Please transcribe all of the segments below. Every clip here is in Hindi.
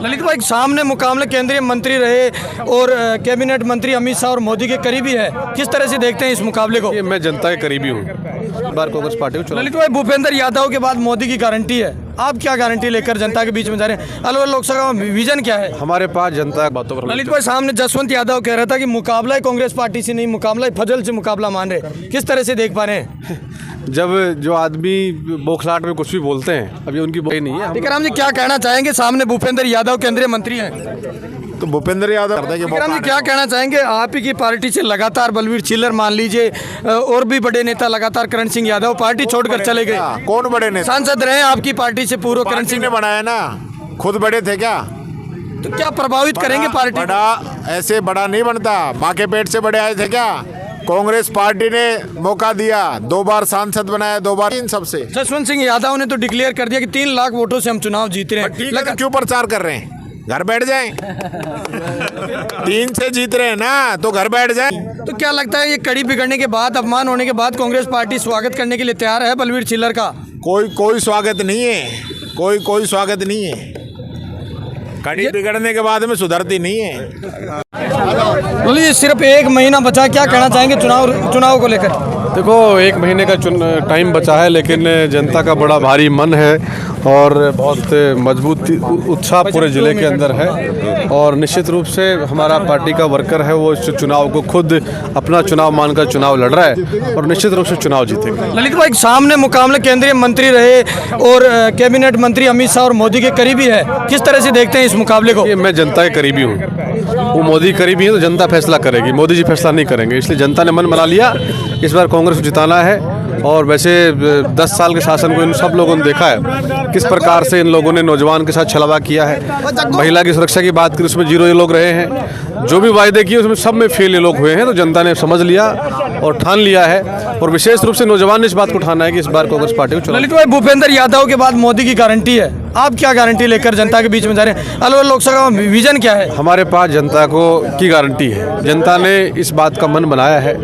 ललित भाई, सामने मुकाबले केंद्रीय मंत्री रहे और कैबिनेट मंत्री अमित शाह और मोदी के करीबी है, किस तरह से देखते हैं इस मुकाबले को? मैं जनता के करीबी हूँ, बार कांग्रेस पार्टी को। ललित भाई, भूपेंद्र यादव के बाद मोदी की गारंटी है, आप क्या गारंटी लेकर जनता के बीच में जा रहे हैं? अलवर लोकसभा में विजन क्या है हमारे पास? जनता बातों पर। ललित भाई, सामने जसवंत यादव कह रहा था कि मुकाबला है कांग्रेस पार्टी से नहीं, मुकाबला है फजल से मुकाबला मान रहे, किस तरह से देख पा रहे हैं? जब जो आदमी बौखलाहट में कुछ भी बोलते हैं, अभी उनकी बोली नहीं है। टीकाराम जी, क्या कहना चाहेंगे? सामने भूपेंद्र यादव केंद्रीय मंत्री हैं, तो भूपेंद्र यादव टीकाराम जी क्या कहना चाहेंगे? आप ही की पार्टी से लगातार बलवीर चिल्लर मान लीजिए और भी बड़े नेता लगातार करण सिंह यादव पार्टी छोड़कर चले गए। कौन बड़े नेता? सांसद रहे आपकी पार्टी से पूर्व करण सिंह ने बनाया ना, खुद बड़े थे क्या? तो क्या प्रभावित करेंगे पार्टी? बड़ा ऐसे बड़ा नहीं बनता, माँ के पेट से बड़े आए थे क्या? कांग्रेस पार्टी ने मौका दिया, 2 बार सांसद बनाया, 2 बार इन सबसे। जसवंत सिंह यादव ने तो डिक्लेयर कर दिया कि 3 लाख वोटों से हम चुनाव जीत रहे हैं। लगा क्यों प्रचार कर रहे हैं? घर बैठ जाएं। 3 से जीत रहे हैं ना, तो घर बैठ जाएं। तो क्या लगता है ये कड़ी बिगड़ने के बाद, अपमान होने के बाद कांग्रेस पार्टी स्वागत करने के लिए तैयार है बलवीर चिल्लर का? कोई स्वागत नहीं है, कोई स्वागत नहीं है। कड़ी बिगड़ने के बाद में सुधरती नहीं है। बोलिए, सिर्फ 1 महीना बचा, क्या कहना चाहेंगे चुनाव को लेकर? देखो, 1 महीने का टाइम बचा है, लेकिन जनता का बड़ा भारी मन है और बहुत मजबूत उत्साह पूरे ज़िले के अंदर है। और निश्चित रूप से हमारा पार्टी का वर्कर है, वो इस चुनाव को खुद अपना चुनाव मानकर चुनाव लड़ रहा है और निश्चित रूप से चुनाव जीतेगा। ललित भाई, सामने मुकाबले केंद्रीय मंत्री रहे और कैबिनेट मंत्री अमित शाह और मोदी के करीबी है, किस तरह से देखते हैं इस मुकाबले को? मैं जनता के करीबी हूँ, वो मोदी करीबी है तो जनता फैसला करेगी, मोदी जी फैसला नहीं करेंगे। इसलिए जनता ने मन बना लिया, इस बार कांग्रेस को जिताना है। और वैसे 10 साल के शासन को इन सब लोगों ने देखा है किस प्रकार से इन लोगों ने नौजवान के साथ छलवा किया है। महिला की सुरक्षा की बात की, उसमें 0 ये लोग रहे हैं। जो भी वायदे किए उसमें सब में फेल ये लोग हुए हैं। तो जनता ने समझ लिया और ठान लिया है, और विशेष रूप से नौजवान ने इस बात को ठाना है कि इस बार कांग्रेस पार्टी को चुनाव। ललित भाई, भूपेंद्र यादव के बाद मोदी की गारंटी है, आप क्या गारंटी लेकर जनता के बीच में जा रहे हैं? अलवर लोकसभा में विजन क्या है? हमारे पास जनता की गारंटी है। जनता ने इस बात का मन बनाया है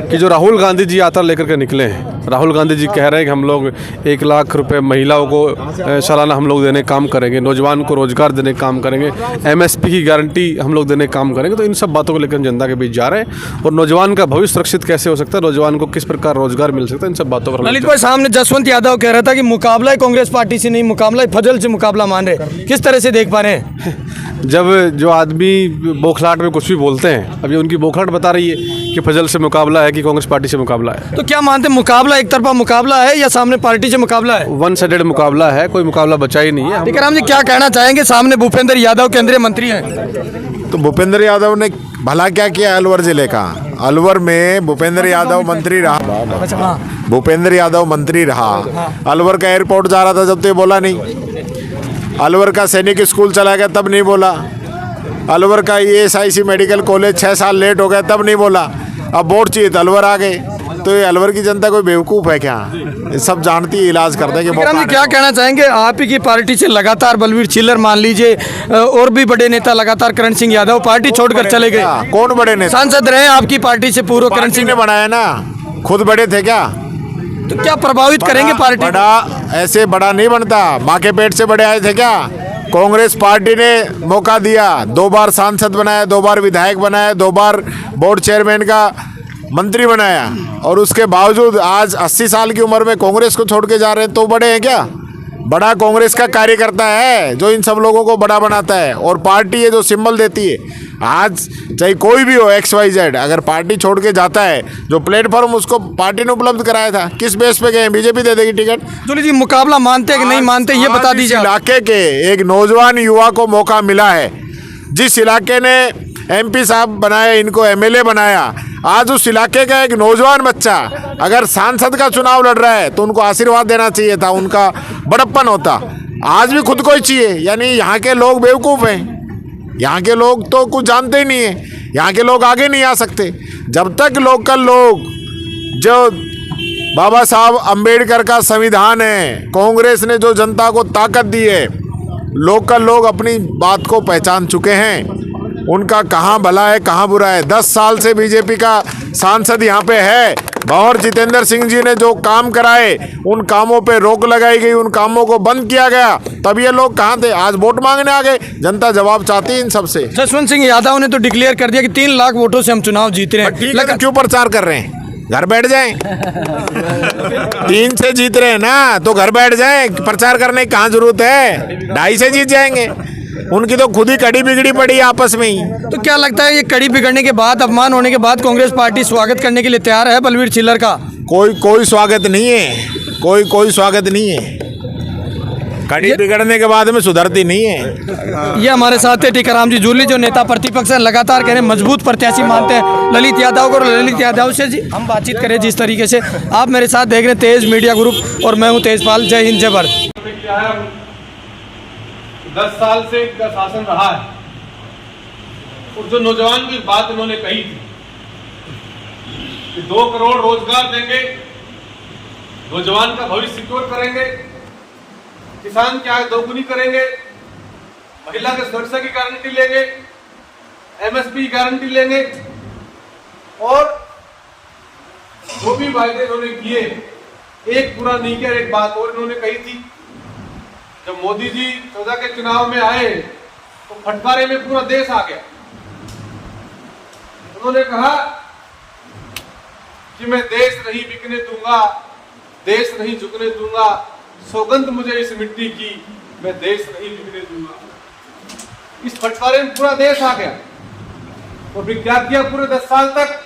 कि जो राहुल गांधी जी यात्रा लेकर के निकले हैं, राहुल गांधी जी कह रहे हैं कि हम लोग 1 लाख रुपए महिलाओं को सालाना हम लोग देने काम करेंगे, नौजवान को रोजगार देने काम करेंगे, MSP की गारंटी हम लोग देने काम करेंगे। तो इन सब बातों को लेकर जनता के बीच जा रहे हैं, और नौजवान का भविष्य सुरक्षित कैसे हो सकता है, नौजवान को किस प्रकार रोजगार मिल सकता है, इन सब बातों पर। ललित भाई, सामने जसवंत यादव कह रहा था कि मुकाबला है कांग्रेस पार्टी से नहीं, मुकाबला है फजल से मुकाबला मान रहे, किस तरह से देख पा रहे हैं? जब जो आदमी बौखलाहट में कुछ भी बोलते हैं, अभी उनकी बौखलाहट बता रही है कि फजल से मुकाबला है कि कांग्रेस पार्टी से मुकाबला है। तो क्या मानते हैं, मुकाबला एक तरफा मुकाबला है या सामने पार्टी से मुकाबला है? 1 साइडेड मुकाबला है, कोई मुकाबला बचा ही नहीं है। टीकाराम जी क्या कहना चाहेंगे? सामने भूपेंद्र यादव केंद्रीय मंत्री हैं, तो भूपेंद्र यादव ने भला क्या किया अलवर जिले का? अलवर में भूपेंद्र यादव मंत्री रहा, भूपेंद्र यादव मंत्री रहा। अलवर का एयरपोर्ट जा रहा था जब तो ये बोला नहीं। अलवर का सैनिक स्कूल चला गया तब नहीं बोला। अलवर का ESIC मेडिकल कॉलेज 6 साल लेट हो गया तब नहीं बोला। अब वोट चाहिए तो अलवर आ गए। तो ये अलवर की जनता कोई बेवकूफ़ है क्या? ये सब जानती है, इलाज करते हैं कि क्या कहना चाहेंगे? आप ही की पार्टी से लगातार बलवीर चिल्लर मान लीजिए और भी बड़े नेता लगातार करण सिंह यादव पार्टी छोड़कर चले गए। कौन बड़े नेता? सांसद रहे आपकी पार्टी से पूर्व करण सिंह ने बनाया ना, खुद बड़े थे क्या? तो क्या प्रभावित करेंगे पार्टी? बड़ा ऐसे बड़ा नहीं बनता, माँ के पेट से बड़े आए थे क्या? कांग्रेस पार्टी ने मौका दिया, 2 बार सांसद बनाया, 2 बार विधायक बनाया, 2 बार बोर्ड चेयरमैन का मंत्री बनाया, और उसके बावजूद आज 80 साल की उम्र में कांग्रेस को छोड़ के जा रहे हैं। तो बड़े हैं क्या? बड़ा कांग्रेस का कार्यकर्ता है जो इन सब लोगों को बड़ा बनाता है, और पार्टी है जो सिंबल देती है। आज चाहे कोई भी हो XYZ, अगर पार्टी छोड़ के जाता है, जो प्लेटफॉर्म उसको पार्टी ने उपलब्ध कराया था, किस बेस पे गए? BJP दे देगी टिकट। जोली जी, मुकाबला मानते हैं कि नहीं मानते, ये बता दीजिए। इलाके के एक नौजवान युवा को मौका मिला है, जिस इलाके ने MP साहब बनाया, इनको MLA बनाया, आज उस इलाके का एक नौजवान बच्चा अगर सांसद का चुनाव लड़ रहा है तो उनको आशीर्वाद देना चाहिए था, उनका बड़प्पन होता। आज भी खुद को ही चाहिए, यानी यहाँ के लोग बेवकूफ़ हैं। यहाँ के लोग तो कुछ जानते ही नहीं है, यहाँ के लोग आगे नहीं आ सकते। जब तक लोकल लोग, जो बाबा साहब अम्बेडकर का संविधान है, कांग्रेस ने जो जनता को ताकत दी है, लोकल लोग अपनी बात को पहचान चुके हैं। उनका कहाँ भला है कहाँ बुरा है। 10 साल से BJP का सांसद यहाँ पे है। भंवर जितेंद्र सिंह जी ने जो काम कराए उन कामों पे रोक लगाई गई, उन कामों को बंद किया गया, तब ये लोग कहाँ थे? आज वोट मांगने आ गए। जनता जवाब चाहती है इन सबसे। जसवंत सिंह यादव ने तो डिक्लेयर कर दिया कि 3 लाख वोटों से हम चुनाव जीत रहे हैं। ठीक है, तो क्यों प्रचार कर रहे हैं? घर बैठ जाएं। 3 से जीत रहे हैं ना, तो घर बैठ जाएं। प्रचार करने की कहाँ जरूरत है? 2.5 से जीत जाएंगे। उनकी तो खुद ही कड़ी बिगड़ी पड़ी है आपस में ही। तो क्या लगता है ये कड़ी बिगड़ने के बाद, अपमान होने के बाद कांग्रेस पार्टी स्वागत करने के लिए तैयार है बलवीर छिल्लर का? कोई स्वागत नहीं है, कोई स्वागत नहीं है। कड़ी बिगड़ने के बाद में सुधरती नहीं है। ये हमारे साथ थे टीकाराम जी जूली, जो नेता प्रतिपक्ष है, लगातार कह रहे हैं मजबूत प्रत्याशी मानते हैं ललित यादव को। और ललित यादव से जी हम बातचीत करें जिस तरीके से। आप मेरे साथ देख रहे हैं तेज मीडिया ग्रुप और मैं हूं तेजपाल। जय हिंद, जय भारत। 10 साल से इनका शासन रहा है और जो नौजवान की बात उन्होंने कही थी कि 2 करोड़ रोजगार देंगे, नौजवान का भविष्य सिक्योर करेंगे, किसान की आय दोगुनी करेंगे, महिला के सुरक्षा की गारंटी लेंगे, एमएसपी की गारंटी लेंगे, और जो भी वायदे इन्होंने किए एक पूरा नहीं किया। एक बात और इन्होंने कही थी, जब मोदी जी 14 के चुनाव में आए तो फटकारे में पूरा देश आ गया। उन्होंने कहा कि मैं देश नहीं बिकने दूंगा, देश नहीं झुकने दूंगा, सौगंध मुझे इस मिट्टी की, मैं देश नहीं बिकने दूंगा। इस फटकारे में पूरा देश आ गया। और फिर क्या किया? पूरे 10 साल तक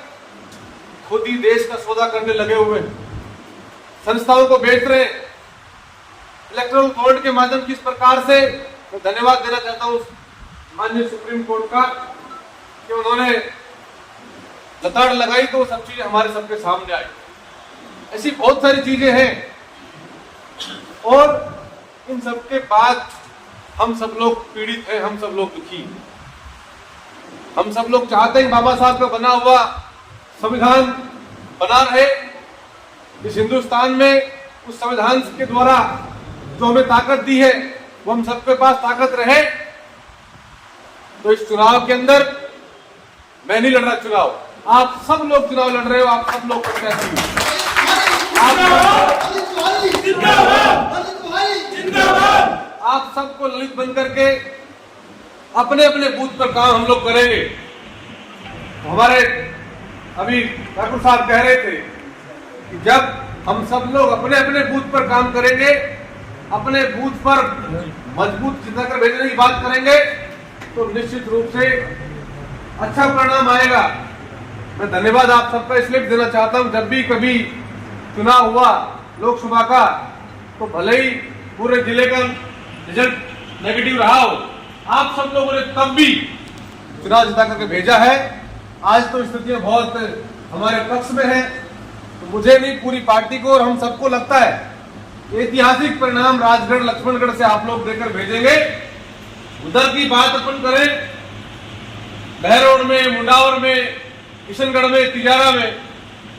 खुद ही देश का सौदा करने लगे हुए, संस्थाओं को बेच रहे। इलेक्ट्रल बॉन्ड के माध्यम किस प्रकार से, मैं धन्यवाद देना चाहता हूं माननीय सुप्रीम कोर्ट का कि उन्होंने लताड़ लगाई तो सब चीजें हमारे सबके सामने आई। ऐसी बहुत सारी चीजें हैं और इन सब के बाद हम सब लोग पीड़ित हैं, हम सब लोग दुखी हैं। हम सब लोग चाहते हैं बाबा साहब का बना हुआ संविधान बना रहे इस हिंदुस्तान में। उस संविधान के द्वारा जो हमें ताकत दी है वो हम सबके पास ताकत रहे। तो इस चुनाव के अंदर मैं नहीं लड़ रहा चुनाव, आप सब लोग चुनाव लड़ रहे हो, आप सब लोग प्रत्याशी हो। आप सबको ललित बन करके अपने अपने बूथ पर काम हम लोग करेंगे। हमारे अभी ठाकुर साहब कह रहे थे कि जब हम सब लोग अपने अपने बूथ पर काम करेंगे, अपने बूथ पर मजबूत जितना कर भेजने की बात करेंगे, तो निश्चित रूप से अच्छा परिणाम आएगा। मैं धन्यवाद आप सबका इसलिए देना चाहता हूं, जब भी कभी चुनाव हुआ लोकसभा का, तो भले ही पूरे जिले का रिजल्ट नेगेटिव रहा हो, आप सब लोगों ने तब भी चुनाव जिता करके भेजा है। आज तो स्थितियां बहुत हमारे पक्ष में है, तो मुझे नहीं पूरी पार्टी को और हम सबको लगता है ऐतिहासिक परिणाम राजगढ़ लक्ष्मणगढ़ से आप लोग देकर भेजेंगे। उधर की बात अपन करें, बहरोड में, मुंडावर में, किशनगढ़ में, तिजारा में,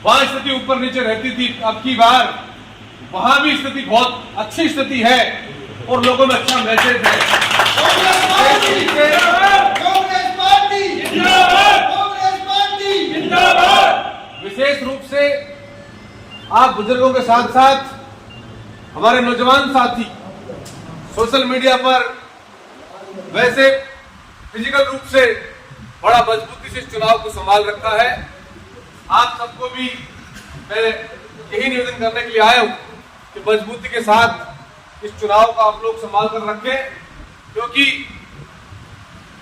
वहां स्थिति ऊपर नीचे रहती थी। अब की बार वहां भी स्थिति बहुत अच्छी स्थिति है और लोगों में अच्छा मैसेज है। विशेष रूप से आप बुजुर्गों के साथ साथ हमारे नौजवान साथी सोशल मीडिया पर वैसे फिजिकल रूप से बड़ा मजबूती से इस चुनाव को संभाल रखा है। आप सबको भी मैं यही निवेदन करने के लिए आया हूं कि मजबूती के साथ इस चुनाव को आप लोग संभाल कर रखें, क्योंकि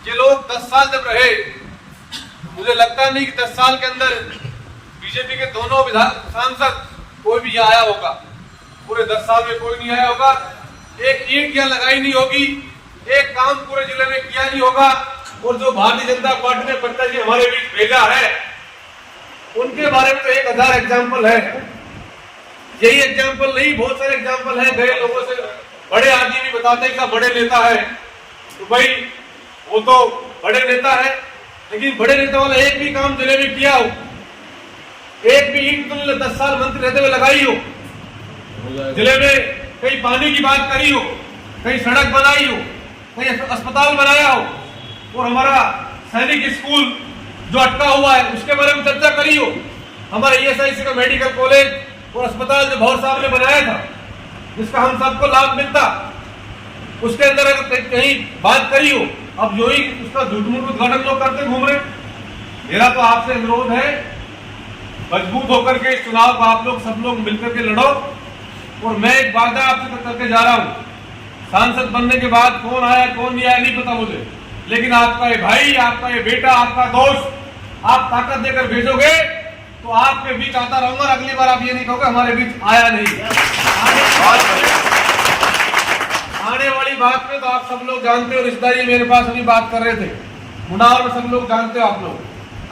ये लोग 10 साल जब रहे, मुझे लगता नहीं कि 10 साल के अंदर बीजेपी के दोनों सांसद कोई भी यहाँ आया होगा। पूरे 10 साल में कोई नहीं आया होगा, एक ईंट यहाँ लगाई नहीं होगी, एक काम पूरे जिले में किया नहीं होगा। और जो भारतीय जनता पार्टी ने प्रत्याशी हमारे बीच भेजा है, उनके बारे में तो 1000 एग्जाम्पल है। यही एग्जाम्पल नहीं, बहुत सारे एग्जाम्पल है। गए लोगों से बड़े आदमी भी बताते हैं कि बड़े नेता है, तो भाई वो तो बड़े नेता है, लेकिन बड़े नेता वाला एक भी काम जिले में किया हो, एक भी ईंट तुमने 10 साल मंत्री रहते हुए लगाई हो, जिले में कहीं पानी की बात करी हो, कहीं सड़क बनाई हो, कहीं अस्पताल बनाया हो, और हमारा सैनिक स्कूल जो अटका हुआ है उसके बारे में चर्चा करी हो, हमारे ESIC का मेडिकल कॉलेज और अस्पताल जो भौर साहब ने बनाया था, जिसका हम सबको लाभ मिलता, उसके अंदर अगर कहीं बात करी हो, अब जो ही उसका झूठ-मूठ उद्घाटन लोग करते घूम रहे। मेरा तो आपसे अनुरोध है, मजबूत होकर के इस चुनाव को आप लोग सब लोग मिलकर के लड़ो। और मैं एक वादा आपसे करके जा रहा हूँ, सांसद बनने के बाद कौन आया कौन नहीं आया नहीं पता मुझे, लेकिन आपका ये भाई, आपका ये बेटा, आपका दोस्त, आप ताकत देकर भेजोगे तो आपके बीच आता रहूंगा। अगली बार आप ये नहीं कहोगे हमारे बीच आया नहीं। आने वाली बात में तो आप सब लोग जानते हो, रिश्तेदारी मेरे पास अभी बात कर रहे थे, मुनावर में सब लोग जानते हो। आप लोग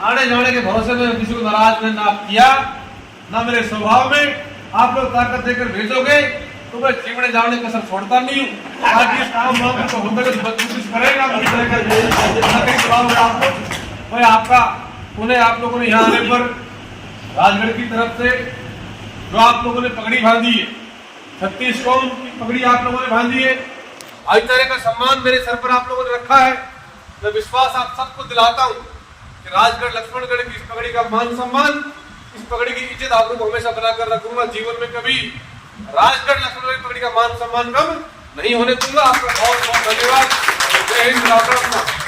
आने जाने के भरोसे में किसी को नाराज में ना किया, ना मेरे स्वभाव में। आप लोग ताकत देकर भेजोगे तो मैं जीवने जाने का सर छोड़ता नहीं हूँ। आज इस काम को होता है तो कोशिश करेगा भाई आपका। उन्हें आप लोगों ने यहाँ आने पर राजगढ़ की तरफ से जो आप लोगों ने पगड़ी बांधी है, 36 कौम की पगड़ी आप लोगों ने बांधी है, आज तरह का सम्मान मेरे सर पर आप लोगों ने रखा है। मैं विश्वास आप सबको दिलाता हूँ कि राजगढ़ लक्ष्मणगढ़ की इस पगड़ी का मान सम्मान, इस पगड़ी की इज्जत आप लोग को हमेशा बनाकर रखूंगा। जीवन में कभी राजगढ़ लक्ष्मणगढ़ की पगड़ी का मान सम्मान कम नहीं होने दूंगा। आपका बहुत बहुत धन्यवाद। जय हिंद।